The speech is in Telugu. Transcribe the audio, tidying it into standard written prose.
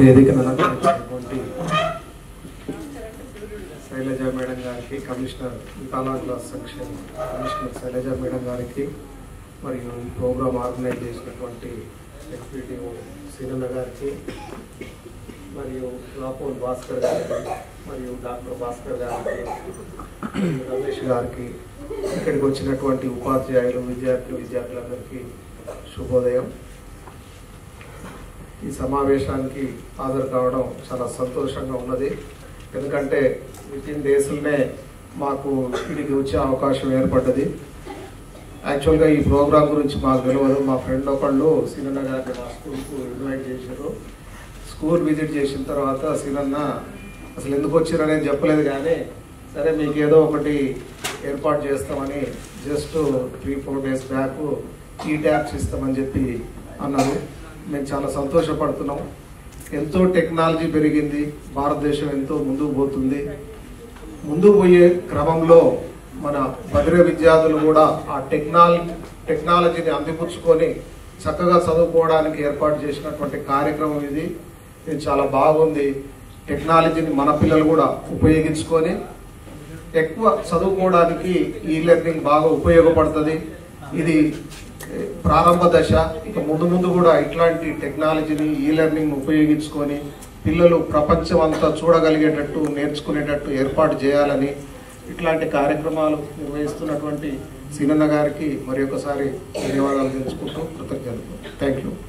వేదికను అలంకరించినటువంటి శైలజ మేడం గారికి, కమిషనర్ వికలాంగుల సంక్షేమ కమిషనర్ శైలజ మేడం గారికి, మరియు ఈ ప్రోగ్రాం ఆర్గనైజ్ చేసినటువంటి ఎక్స్పీటీఓ సీనన్న గారికి, మరియు రాపోల్ భాస్కర్ గారికి, మరియు డాక్టర్ భాస్కర్ గారికి, రమేష్ గారికి, ఇక్కడికి వచ్చినటువంటి ఉపాధ్యాయులు, విద్యార్థులందరికీ శుభోదయం. ఈ సమావేశానికి హాజరు కావడం చాలా సంతోషంగా ఉన్నది. ఎందుకంటే వితిన్ డేస్లోనే మాకు ఇక్కడికి వచ్చే అవకాశం ఏర్పడ్డది. యాక్చువల్గా ఈ ప్రోగ్రాం గురించి మాకు తెలియదు. మా ఫ్రెండ్ ఒకళ్ళు సీనన్న గారిని మా స్కూల్కు ఇన్వైట్ చేశారు. స్కూల్ విజిట్ చేసిన తర్వాత సీనన్న అసలు ఎందుకు వచ్చారనేది చెప్పలేదు, కానీ సరే మీకు ఏదో ఒకటి ఏర్పాటు చేస్తామని జస్ట్ 3-4 డేస్ బ్యాక్ ఈ ట్యాబ్స్ ఇస్తామని చెప్పి అన్నారు. మేము చాలా సంతోషపడుతున్నాం. ఎంతో టెక్నాలజీ పెరిగింది, భారతదేశం ఎంతో ముందుకు పోతుంది. ముందుకు పోయే క్రమంలో మన భద్ర విద్యార్థులు కూడా ఆ టెక్నాలజీని అందిపుచ్చుకొని చక్కగా చదువుకోవడానికి ఏర్పాటు చేసినటువంటి కార్యక్రమం ఇది. చాలా బాగుంది. టెక్నాలజీని మన పిల్లలు కూడా ఉపయోగించుకొని ఎక్కువ చదువుకోవడానికి ఈ లెర్నింగ్ బాగా ఉపయోగపడుతుంది. ఇది ప్రారంభ దశ. ఇక ముందు కూడా ఇట్లాంటి టెక్నాలజీని ఈ లెర్నింగ్ ఉపయోగించుకొని పిల్లలు ప్రపంచం అంతా చూడగలిగేటట్టు, నేర్చుకునేటట్టు ఏర్పాటు చేయాలని ఇట్లాంటి కార్యక్రమాలు నిర్వహిస్తున్నటువంటి సీనన్న గారికి మరి ఒకసారి ధన్యవాదాలు తెలుసుకుంటూ కృతజ్ఞతలు. Thank you.